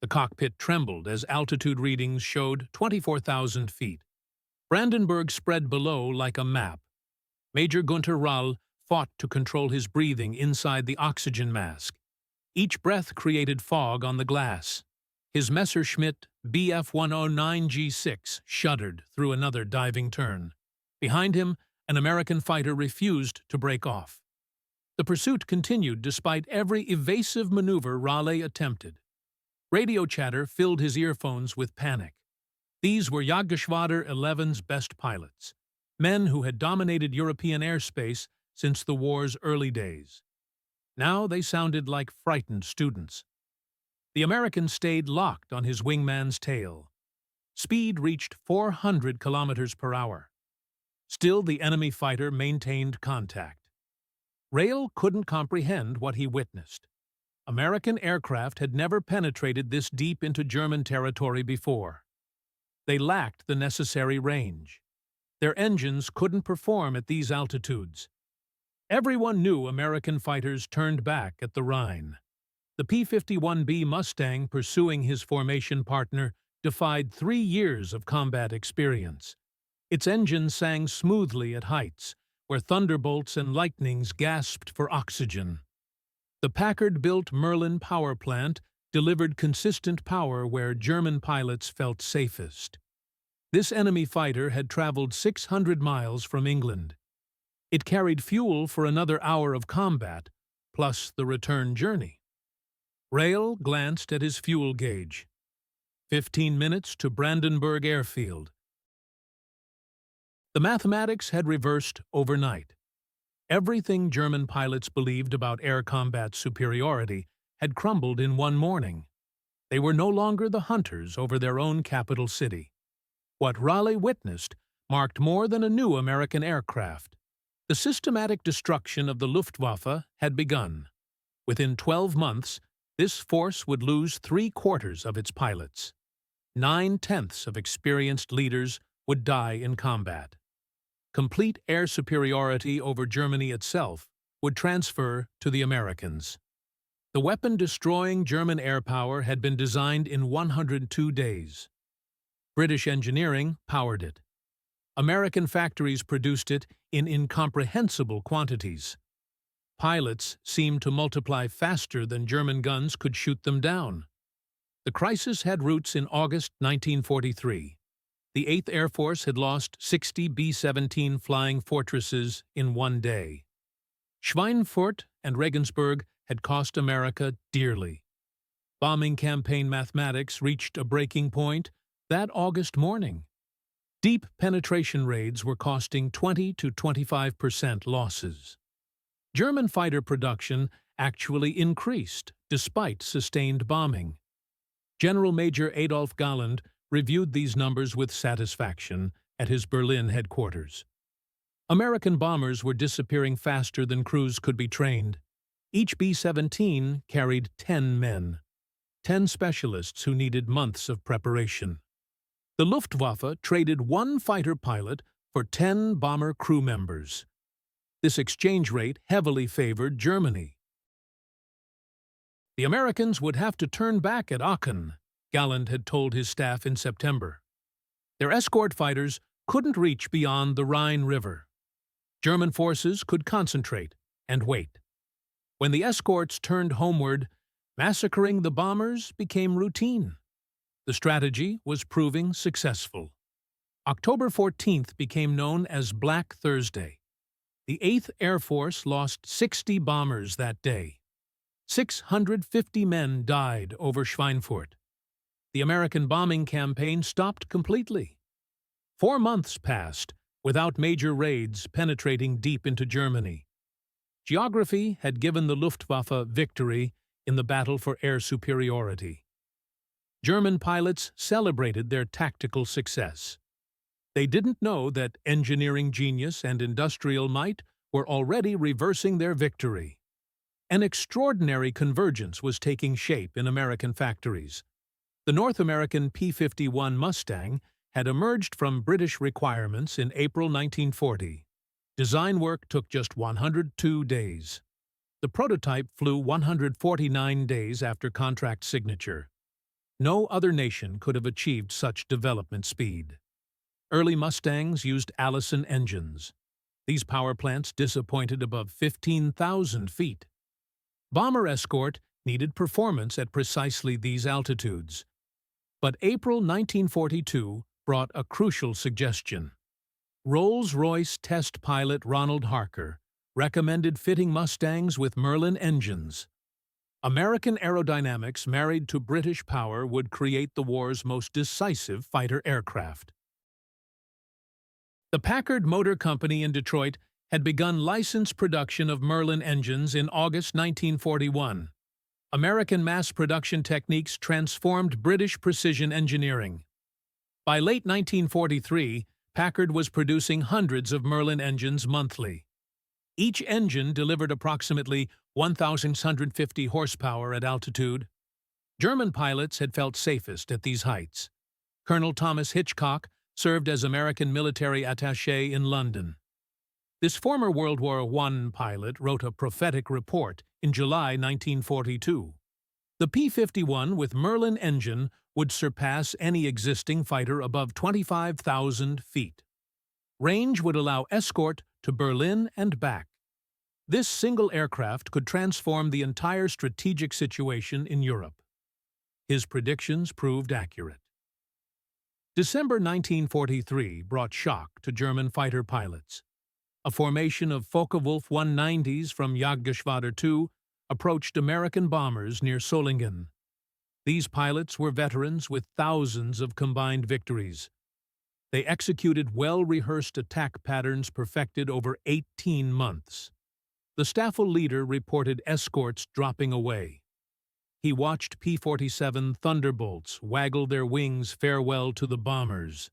The cockpit trembled as altitude readings showed 24,000 feet. Brandenburg spread below like a map. Major Gunther Rall fought to control his breathing inside the oxygen mask. Each breath created fog on the glass. His Messerschmitt BF-109 G6 shuddered through another diving turn. Behind him, an American fighter refused to break off. The pursuit continued despite every evasive maneuver Raleigh attempted. Radio chatter filled his earphones with panic. These were Jagdgeschwader 11's best pilots, men who had dominated European airspace since the war's early days. Now they sounded like frightened students. The American stayed locked on his wingman's tail. Speed reached 400 kilometers per hour. Still, the enemy fighter maintained contact. Rail couldn't comprehend what he witnessed. American aircraft had never penetrated this deep into German territory before. They lacked the necessary range. Their engines couldn't perform at these altitudes. Everyone knew American fighters turned back at the Rhine. The P-51B Mustang pursuing his formation partner defied 3 years of combat experience. Its engine sang smoothly at heights, where thunderbolts and lightnings gasped for oxygen. The Packard-built Merlin power plant delivered consistent power where German pilots felt safest. This enemy fighter had traveled 600 miles from England. It carried fuel for another hour of combat, plus the return journey. Rail glanced at his fuel gauge. 15 minutes to Brandenburg Airfield. The mathematics had reversed overnight. Everything German pilots believed about air combat superiority had crumbled in one morning. They were no longer the hunters over their own capital city. What Raleigh witnessed marked more than a new American aircraft. The systematic destruction of the Luftwaffe had begun. Within 12 months, this force would lose 3/4 of its pilots. 9/10 of experienced leaders would die in combat. Complete air superiority over Germany itself would transfer to the Americans. The weapon-destroying German air power had been designed in 102 days. British engineering powered it. American factories produced it in incomprehensible quantities. Pilots seemed to multiply faster than German guns could shoot them down. The crisis had roots in August 1943. The 8th Air Force had lost 60 B-17 Flying Fortresses in one day. Schweinfurt and Regensburg had cost America dearly. Bombing campaign mathematics reached a breaking point that August morning. Deep penetration raids were costing 20 to 25% losses. German fighter production actually increased despite sustained bombing. General Major Adolf Galland reviewed these numbers with satisfaction at his Berlin headquarters. American bombers were disappearing faster than crews could be trained. Each B-17 carried 10 men, 10 specialists who needed months of preparation. The Luftwaffe traded 1 fighter pilot for 10 bomber crew members. This exchange rate heavily favored Germany. The Americans would have to turn back at Aachen, Galland had told his staff in September. Their escort fighters couldn't reach beyond the Rhine River. German forces could concentrate and wait. When the escorts turned homeward, massacring the bombers became routine. The strategy was proving successful. October 14th became known as Black Thursday. The 8th Air Force lost 60 bombers that day. 650 men died over Schweinfurt. The American bombing campaign stopped completely. 4 months passed without major raids penetrating deep into Germany. Geography had given the Luftwaffe victory in the battle for air superiority. German pilots celebrated their tactical success. They didn't know that engineering genius and industrial might were already reversing their victory. An extraordinary convergence was taking shape in American factories. The North American P-51 Mustang had emerged from British requirements in April 1940. Design work took just 102 days. The prototype flew 149 days after contract signature. No other nation could have achieved such development speed. Early Mustangs used Allison engines. These power plants disappointed above 15,000 feet. Bomber escort needed performance at precisely these altitudes. But April 1942 brought a crucial suggestion. Rolls-Royce test pilot Ronald Harker recommended fitting Mustangs with Merlin engines. American aerodynamics married to British power would create the war's most decisive fighter aircraft. The Packard Motor Company in Detroit had begun licensed production of Merlin engines in August 1941. American mass production techniques transformed British precision engineering. By late 1943, Packard was producing hundreds of Merlin engines monthly. Each engine delivered approximately 1,650 horsepower at altitude. German pilots had felt safest at these heights. Colonel Thomas Hitchcock served as American military attaché in London. This former World War I pilot wrote a prophetic report in July 1942. The P-51 with Merlin engine would surpass any existing fighter above 25,000 feet. Range would allow escort to Berlin and back. This single aircraft could transform the entire strategic situation in Europe. His predictions proved accurate. December 1943 brought shock to German fighter pilots. A formation of Focke-Wulf 190s from Jagdgeschwader 2 approached American bombers near Solingen. These pilots were veterans with thousands of combined victories. They executed well-rehearsed attack patterns perfected over 18 months. The Staffel leader reported escorts dropping away. He watched P-47 Thunderbolts waggle their wings farewell to the bombers.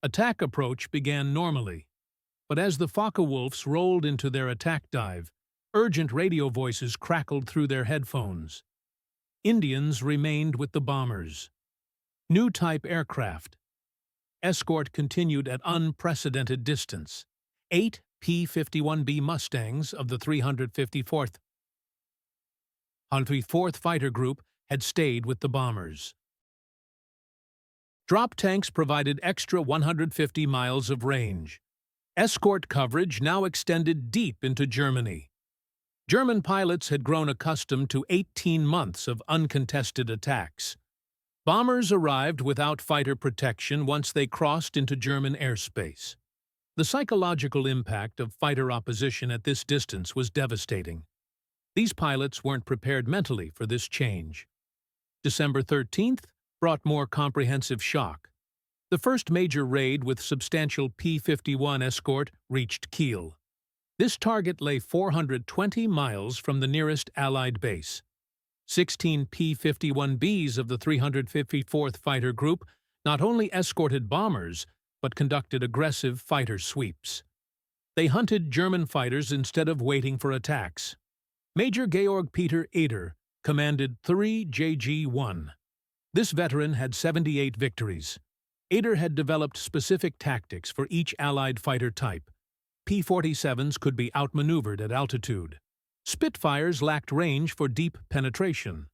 Attack approach began normally, but as the Focke-Wulfs rolled into their attack dive, urgent radio voices crackled through their headphones. Indians remained with the bombers. New type aircraft. Escort continued at unprecedented distance. 8 P-51B Mustangs of the 354th Fighter Group had stayed with the bombers. Drop tanks provided extra 150 miles of range. Escort coverage now extended deep into Germany. German pilots had grown accustomed to 18 months of uncontested attacks. Bombers arrived without fighter protection once they crossed into German airspace. The psychological impact of fighter opposition at this distance was devastating. These pilots weren't prepared mentally for this change. December 13th brought more comprehensive shock. The first major raid with substantial P-51 escort reached Kiel. This target lay 420 miles from the nearest Allied base. 16 P-51Bs of the 354th Fighter Group not only escorted bombers, but conducted aggressive fighter sweeps. They hunted German fighters instead of waiting for attacks. Major Georg Peter Eder commanded 3 JG-1. This veteran had 78 victories. Eder had developed specific tactics for each Allied fighter type. P-47s could be outmaneuvered at altitude. Spitfires lacked range for deep penetration.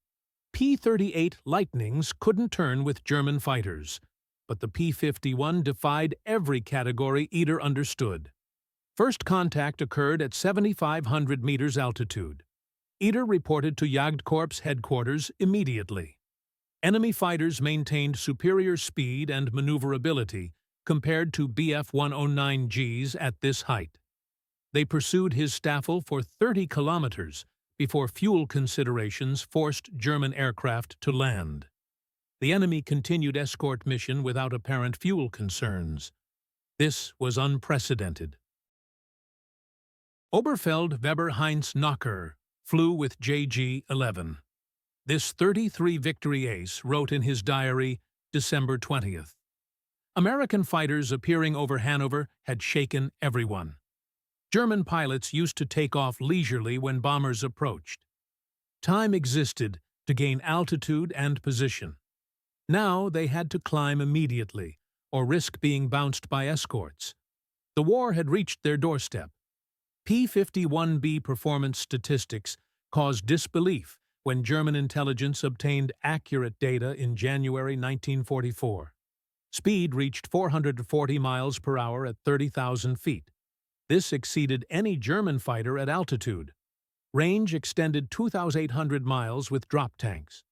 P-38 Lightnings couldn't turn with German fighters, but the P-51 defied every category Eder understood. First contact occurred at 7,500 meters altitude. Eder reported to Jagdkorps headquarters immediately. Enemy fighters maintained superior speed and maneuverability compared to BF-109Gs at this height. They pursued his Staffel for 30 kilometers before fuel considerations forced German aircraft to land. The enemy continued escort mission without apparent fuel concerns. This was unprecedented. Oberfeldwebel Heinz Knocker flew with JG-11. This 33 victory ace wrote in his diary, December 20th. American fighters appearing over Hanover had shaken everyone. German pilots used to take off leisurely when bombers approached. Time existed to gain altitude and position. Now they had to climb immediately, or risk being bounced by escorts. The war had reached their doorstep. P-51B performance statistics caused disbelief when German intelligence obtained accurate data in January 1944. Speed reached 440 miles per hour at 30,000 feet. This exceeded any German fighter at altitude. Range extended 2,800 miles with drop tanks.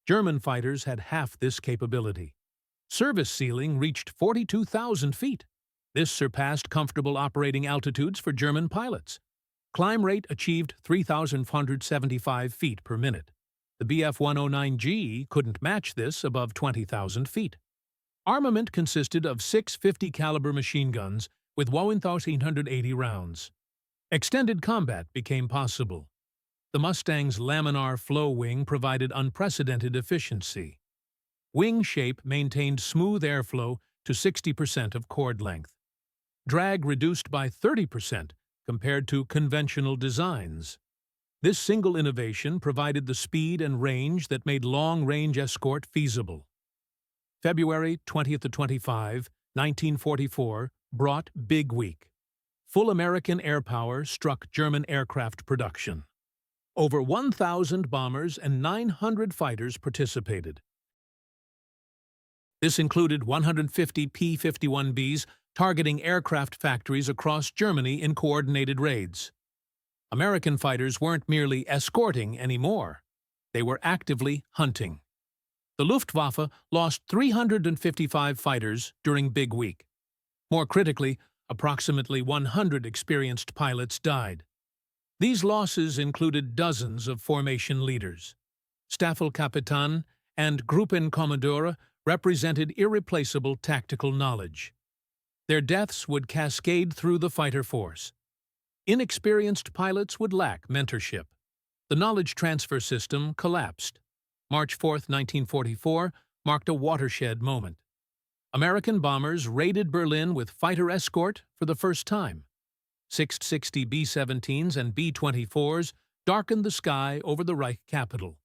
German fighters had half this capability. Service ceiling reached 42,000 feet. This surpassed comfortable operating altitudes for German pilots. Climb rate achieved 3,475 feet per minute. The BF-109G couldn't match this above 20,000 feet. Armament consisted of 6 50-caliber machine guns with 1,880 rounds. Extended combat became possible. The Mustang's laminar flow wing provided unprecedented efficiency. Wing shape maintained smooth airflow to 60% of chord length. Drag reduced by 30% compared to conventional designs. This single innovation provided the speed and range that made long-range escort feasible. February 20-25, 1944, brought Big Week. Full American air power struck German aircraft production. Over 1,000 bombers and 900 fighters participated. This included 150 P-51Bs targeting aircraft factories across Germany in coordinated raids. American fighters weren't merely escorting anymore. They were actively hunting. The Luftwaffe lost 355 fighters during Big Week. More critically, approximately 100 experienced pilots died. These losses included dozens of formation leaders. Staffelkapitän and Gruppenkommandeur represented irreplaceable tactical knowledge. Their deaths would cascade through the fighter force. Inexperienced pilots would lack mentorship. The knowledge transfer system collapsed. March 4, 1944, marked a watershed moment. American bombers raided Berlin with fighter escort for the first time. 660 B-17s and B-24s darkened the sky over the Reich capital.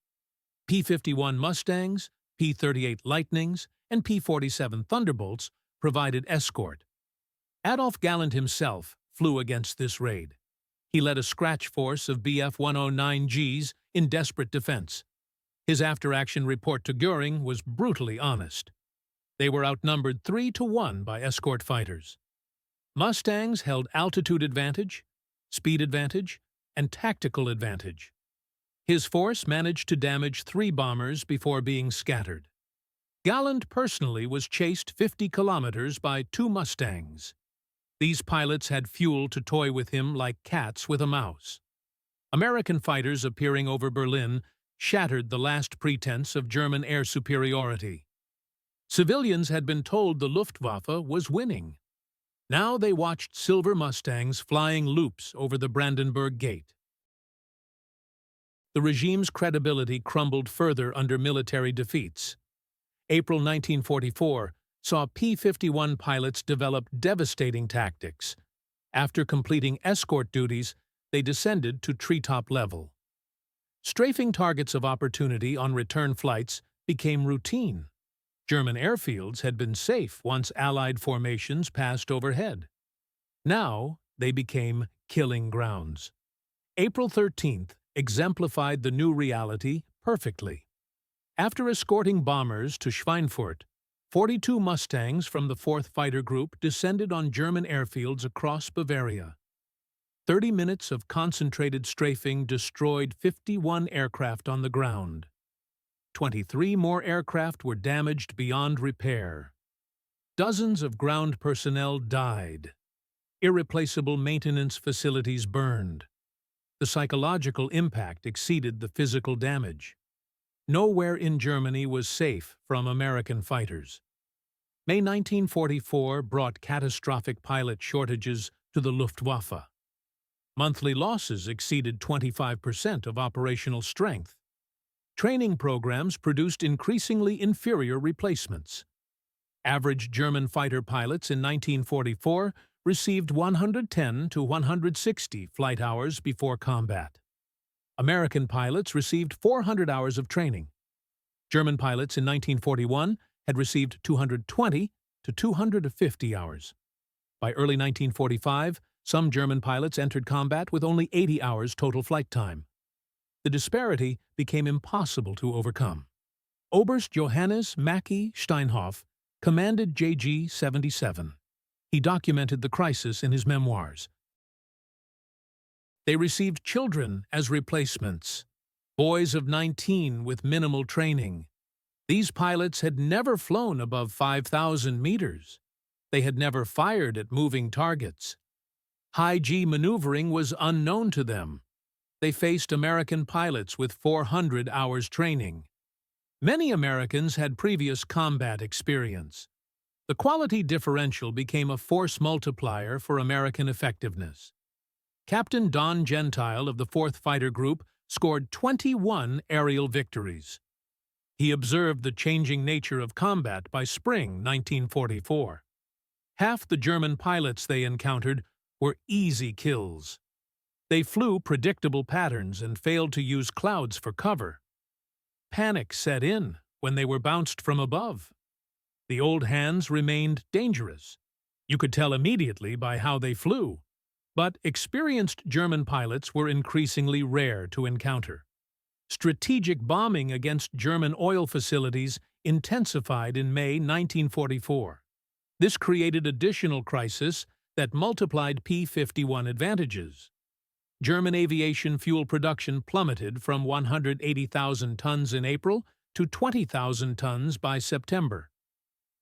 P-51 Mustangs, P-38 Lightnings, and P-47 Thunderbolts provided escort. Adolf Galland himself flew against this raid. He led a scratch force of BF-109Gs in desperate defense. His after-action report to Göring was brutally honest. They were outnumbered 3-1 by escort fighters. Mustangs held altitude advantage, speed advantage, and tactical advantage. His force managed to damage 3 bombers before being scattered. Galland personally was chased 50 kilometers by 2 Mustangs. These pilots had fuel to toy with him like cats with a mouse. American fighters appearing over Berlin shattered the last pretense of German air superiority. Civilians had been told the Luftwaffe was winning. Now they watched silver Mustangs flying loops over the Brandenburg Gate. The regime's credibility crumbled further under military defeats. April 1944 saw P-51 pilots develop devastating tactics. After completing escort duties, they descended to treetop level. Strafing targets of opportunity on return flights became routine. German airfields had been safe once Allied formations passed overhead. Now they became killing grounds. April 13th exemplified the new reality perfectly. After escorting bombers to Schweinfurt, 42 Mustangs from the 4th Fighter Group descended on German airfields across Bavaria. 30 minutes of concentrated strafing destroyed 51 aircraft on the ground. 23 more aircraft were damaged beyond repair. Dozens of ground personnel died. Irreplaceable maintenance facilities burned. The psychological impact exceeded the physical damage. Nowhere in Germany was safe from American fighters. May 1944 brought catastrophic pilot shortages to the Luftwaffe. Monthly losses exceeded 25% of operational strength. Training programs produced increasingly inferior replacements. Average German fighter pilots in 1944 received 110 to 160 flight hours before combat. American pilots received 400 hours of training. German pilots in 1941 had received 220 to 250 hours. By early 1945, some German pilots entered combat with only 80 hours total flight time. the disparity became impossible to overcome. Oberst Johannes Mackey Steinhoff commanded JG-77. He documented the crisis in his memoirs. They received children as replacements, boys of 19 with minimal training. These pilots had never flown above 5,000 meters. They had never fired at moving targets. High-G maneuvering was unknown to them. They faced American pilots with 400 hours training. Many Americans had previous combat experience. The quality differential became a force multiplier for American effectiveness. Captain Don Gentile of the 4th Fighter Group scored 21 aerial victories. He observed the changing nature of combat by spring 1944. Half the German pilots they encountered were easy kills. They flew predictable patterns and failed to use clouds for cover. Panic set in when they were bounced from above. The old hands remained dangerous. You could tell immediately by how they flew. But experienced German pilots were increasingly rare to encounter. Strategic bombing against German oil facilities intensified in May 1944. This created additional crisis that multiplied P-51 advantages. German aviation fuel production plummeted from 180,000 tons in April to 20,000 tons by September.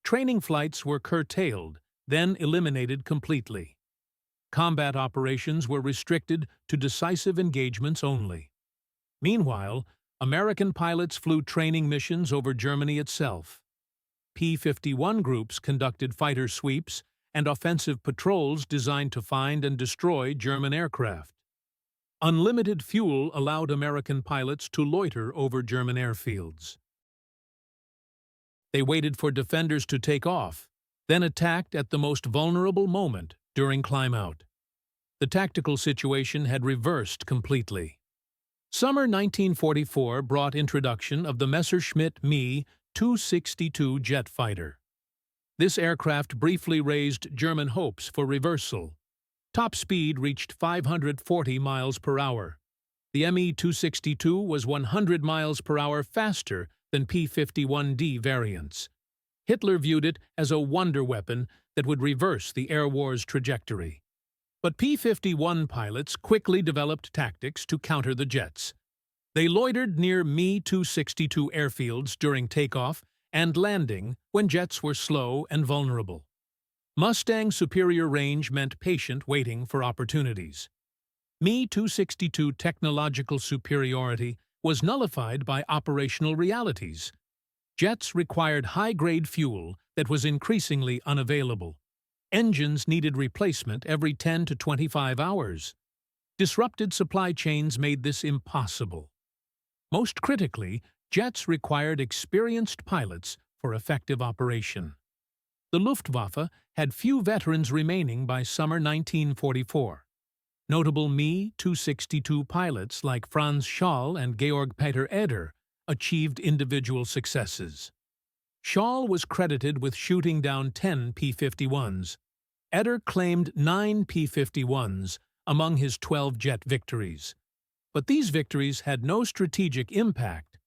Training flights were curtailed, then eliminated completely. Combat operations were restricted to decisive engagements only. Meanwhile, American pilots flew training missions over Germany itself. P-51 groups conducted fighter sweeps and offensive patrols designed to find and destroy German aircraft. Unlimited fuel allowed American pilots to loiter over German airfields. They waited for defenders to take off, then attacked at the most vulnerable moment during climb-out. The tactical situation had reversed completely. Summer 1944 brought introduction of the Messerschmitt Me 262 jet fighter. This aircraft briefly raised German hopes for reversal. Top speed reached 540 miles per hour. The Me-262 was 100 miles per hour faster than P-51D variants. Hitler viewed it as a wonder weapon that would reverse the air war's trajectory. But P-51 pilots quickly developed tactics to counter the jets. They loitered near Me-262 airfields during takeoff and landing when jets were slow and vulnerable. Mustang superior range meant patient waiting for opportunities. Me-262 technological superiority was nullified by operational realities. Jets required high-grade fuel that was increasingly unavailable. Engines needed replacement every 10 to 25 hours. Disrupted supply chains made this impossible. Most critically, jets required experienced pilots for effective operation. The Luftwaffe had few veterans remaining by summer 1944. Notable Me-262 pilots like Franz Schall and Georg Peter Eder achieved individual successes. Schall was credited with shooting down 10 P-51s. Eder claimed 9 P-51s among his 12 jet victories. But these victories had no strategic impact.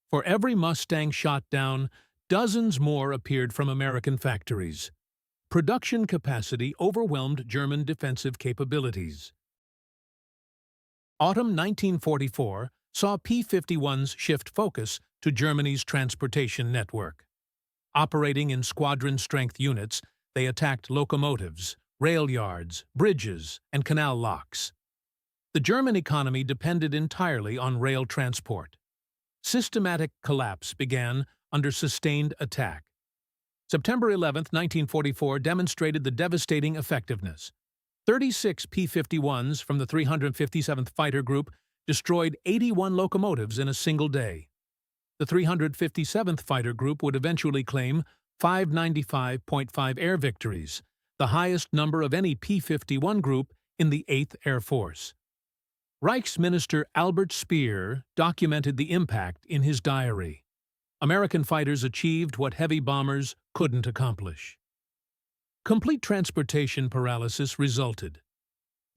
For every Mustang shot down, dozens more appeared from American factories. Production capacity overwhelmed German defensive capabilities. Autumn 1944 saw P-51s shift focus to Germany's transportation network. Operating in squadron-strength units, they attacked locomotives, rail yards, bridges, and canal locks. The German economy depended entirely on rail transport. Systematic collapse began under sustained attack. September 11, 1944 demonstrated the devastating effectiveness. 36 P-51s from the 357th Fighter Group destroyed 81 locomotives in a single day. The 357th Fighter Group would eventually claim 595.5 air victories, the highest number of any P-51 group in the 8th Air Force. Reichsminister Albert Speer documented the impact in his diary. American fighters achieved what heavy bombers couldn't accomplish. Complete transportation paralysis resulted.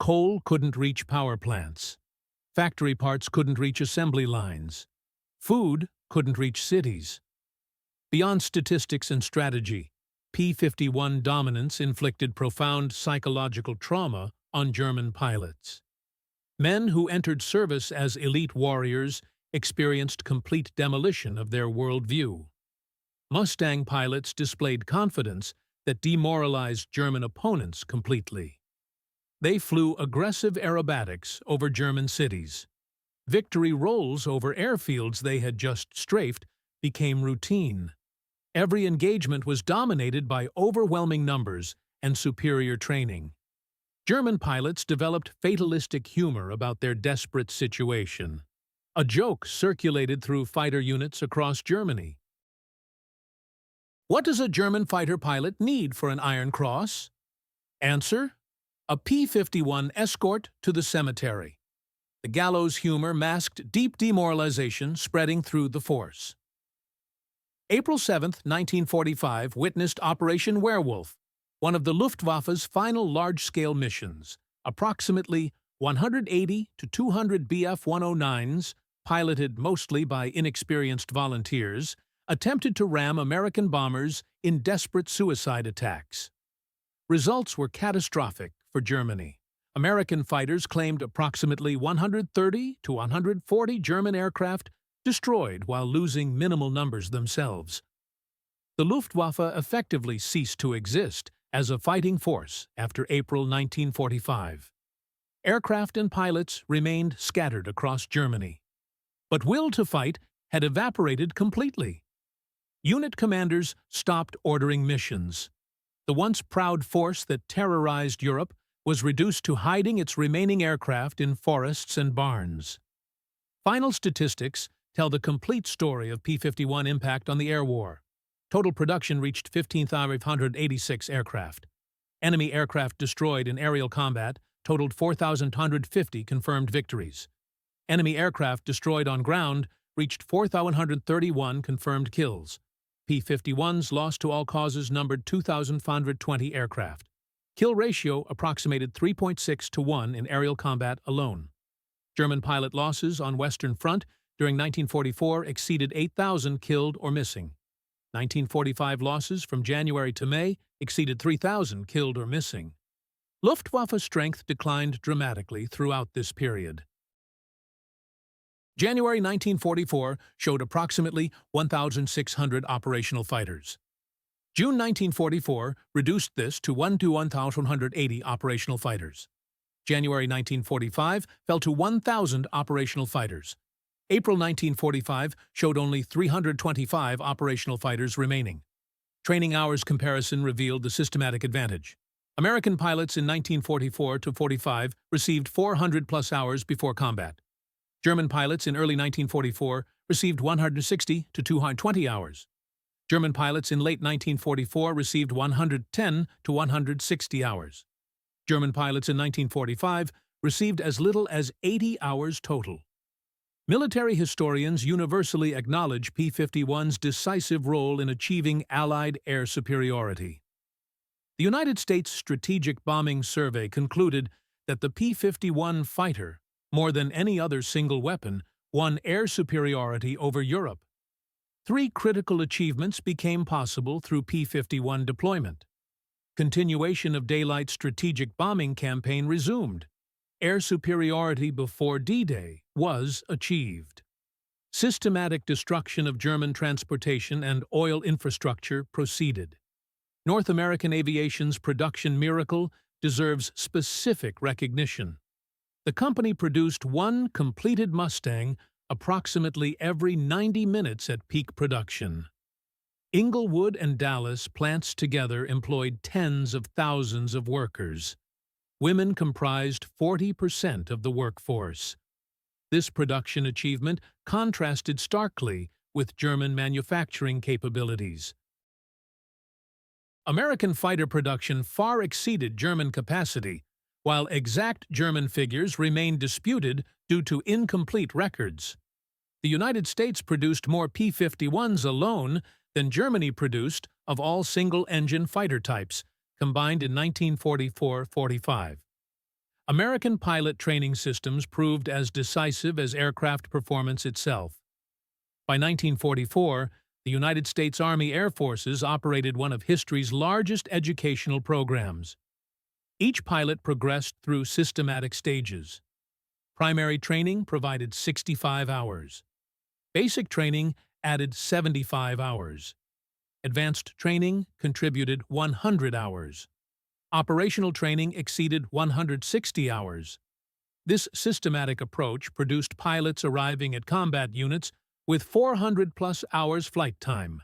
Coal couldn't reach power plants. Factory parts couldn't reach assembly lines. Food couldn't reach cities. Beyond statistics and strategy, P-51 dominance inflicted profound psychological trauma on German pilots. Men who entered service as elite warriors experienced complete demolition of their worldview. Mustang pilots displayed confidence that demoralized German opponents completely. They flew aggressive aerobatics over German cities. Victory rolls over airfields they had just strafed became routine. Every engagement was dominated by overwhelming numbers and superior training. German pilots developed fatalistic humor about their desperate situation. A joke circulated through fighter units across Germany. What does a German fighter pilot need for an Iron Cross? Answer: a P-51 escort to the cemetery. The gallows humor masked deep demoralization spreading through the force. April 7, 1945 witnessed Operation Werewolf, one of the Luftwaffe's final large-scale missions. Approximately 180 to 200 BF-109s, piloted mostly by inexperienced volunteers, attempted to ram American bombers in desperate suicide attacks. Results were catastrophic for Germany. American fighters claimed approximately 130 to 140 German aircraft destroyed while losing minimal numbers themselves. The Luftwaffe effectively ceased to exist as a fighting force after April 1945. Aircraft and pilots remained scattered across Germany. But will to fight had evaporated completely. Unit commanders stopped ordering missions. The once proud force that terrorized Europe was reduced to hiding its remaining aircraft in forests and barns. Final statistics tell the complete story of P-51 impact on the air war. Total production reached 15,586 aircraft. Enemy aircraft destroyed in aerial combat totaled 4,150 confirmed victories. Enemy aircraft destroyed on ground reached 4,131 confirmed kills. P-51s lost to all causes numbered 2,520 aircraft. Kill ratio approximated 3.6 to 1 in aerial combat alone. German pilot losses on Western Front during 1944 exceeded 8,000 killed or missing. 1945 losses from January to May exceeded 3,000 killed or missing. Luftwaffe strength declined dramatically throughout this period. January 1944 showed approximately 1,600 operational fighters. June 1944 reduced this to 1,180 operational fighters. January 1945 fell to 1,000 operational fighters. April 1945 showed only 325 operational fighters remaining. Training hours comparison revealed the systematic advantage. American pilots in 1944-45 received 400-plus hours before combat. German pilots in early 1944 received 160 to 220 hours. German pilots in late 1944 received 110 to 160 hours. German pilots in 1945 received as little as 80 hours total. Military historians universally acknowledge P-51's decisive role in achieving Allied air superiority. The United States Strategic Bombing Survey concluded that the P-51 fighter, more than any other single weapon, won air superiority over Europe. 3 critical achievements became possible through P-51 deployment. Continuation of daylight strategic bombing campaign resumed. Air superiority before D-Day was achieved. Systematic destruction of German transportation and oil infrastructure proceeded. North American aviation's production miracle deserves specific recognition. The company produced 1 completed Mustang approximately every 90 minutes at peak production. Inglewood and Dallas plants together employed tens of thousands of workers. Women comprised 40% of the workforce. This production achievement contrasted starkly with German manufacturing capabilities. American fighter production far exceeded German capacity, while exact German figures remained disputed due to incomplete records. The United States produced more P-51s alone than Germany produced of all single-engine fighter types, combined in 1944-45. American pilot training systems proved as decisive as aircraft performance itself. By 1944, the United States Army Air Forces operated one of history's largest educational programs. Each pilot progressed through systematic stages. Primary training provided 65 hours. Basic training added 75 hours. Advanced training contributed 100 hours. Operational training exceeded 160 hours. This systematic approach produced pilots arriving at combat units with 400-plus hours flight time.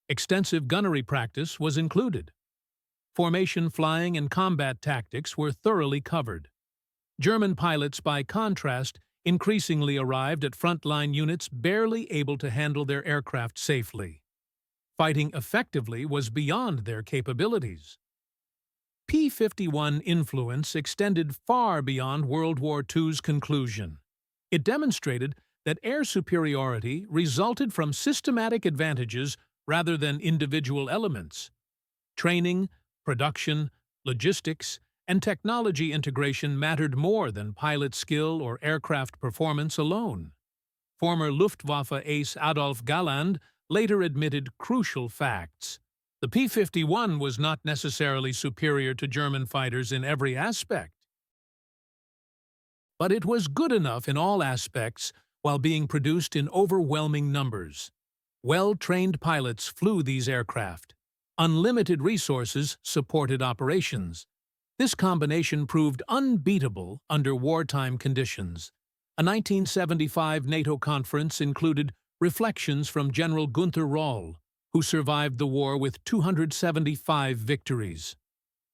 Extensive gunnery practice was included. Formation flying and combat tactics were thoroughly covered. German pilots, by contrast, increasingly arrived at frontline units barely able to handle their aircraft safely. Fighting effectively was beyond their capabilities. P-51 influence extended far beyond World War II's conclusion. It demonstrated that air superiority resulted from systematic advantages rather than individual elements. Training, production, logistics, and technology integration mattered more than pilot skill or aircraft performance alone. Former Luftwaffe ace Adolf Galland later admitted crucial facts. The P-51 was not necessarily superior to German fighters in every aspect, but it was good enough in all aspects while being produced in overwhelming numbers. Well-trained pilots flew these aircraft. Unlimited resources supported operations. This combination proved unbeatable under wartime conditions. A 1975 NATO conference included reflections from General Gunther Rall, who survived the war with 275 victories.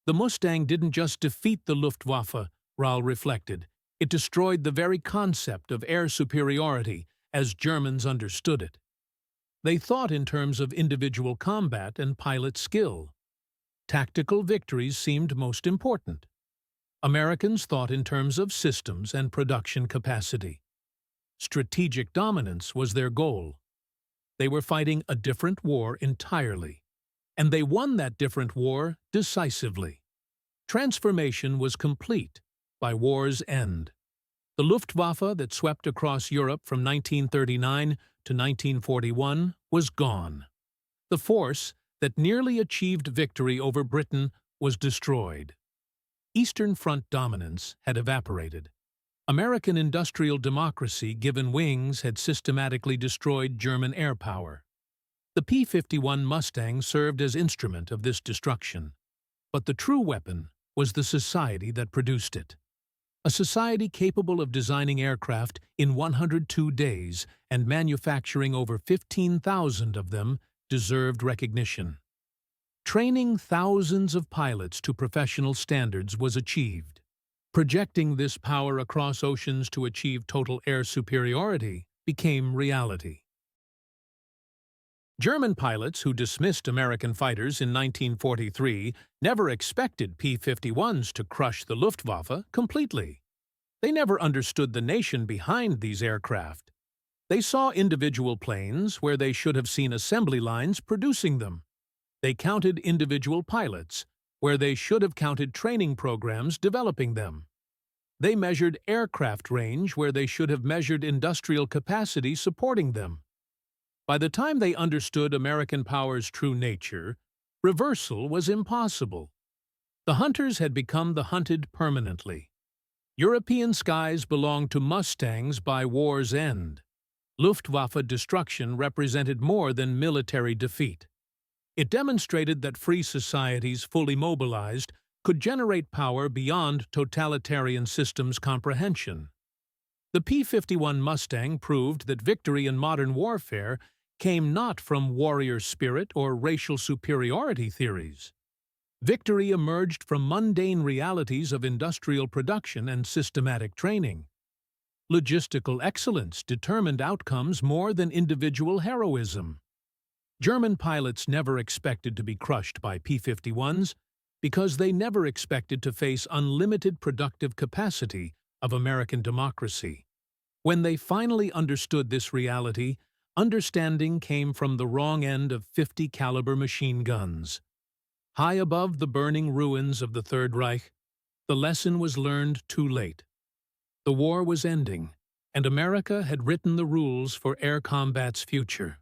The Mustang didn't just defeat the Luftwaffe, Rall reflected. It destroyed the very concept of air superiority as Germans understood it. They thought in terms of individual combat and pilot skill. Tactical victories seemed most important. Americans thought in terms of systems and production capacity. Strategic dominance was their goal. They were fighting a different war entirely, and they won that different war decisively. Transformation was complete by war's end. The Luftwaffe that swept across Europe from 1939 to 1941 was gone. The force that nearly achieved victory over Britain was destroyed. Eastern Front dominance had evaporated. American industrial democracy, given wings, had systematically destroyed German air power. The P-51 Mustang served as instrument of this destruction. But the true weapon was the society that produced it. A society capable of designing aircraft in 102 days and manufacturing over 15,000 of them deserved recognition. Training thousands of pilots to professional standards was achieved. Projecting this power across oceans to achieve total air superiority became reality. German pilots who dismissed American fighters in 1943 never expected P-51s to crush the Luftwaffe completely. They never understood the nation behind these aircraft. They saw individual planes where they should have seen assembly lines producing them. They counted individual pilots where they should have counted training programs developing them. They measured aircraft range where they should have measured industrial capacity supporting them. By the time they understood American power's true nature, reversal was impossible. The hunters had become the hunted permanently. European skies belonged to Mustangs by war's end. Luftwaffe destruction represented more than military defeat. It demonstrated that free societies fully mobilized could generate power beyond totalitarian systems' comprehension. The P-51 Mustang proved that victory in modern warfare came not from warrior spirit or racial superiority theories. Victory emerged from mundane realities of industrial production and systematic training. Logistical excellence determined outcomes more than individual heroism. German pilots never expected to be crushed by P-51s because they never expected to face unlimited productive capacity of American democracy. When they finally understood this reality, understanding came from the wrong end of 50-caliber machine guns. High above the burning ruins of the Third Reich, The lesson was learned too late. The war was ending, and America had written the rules for air combat's future.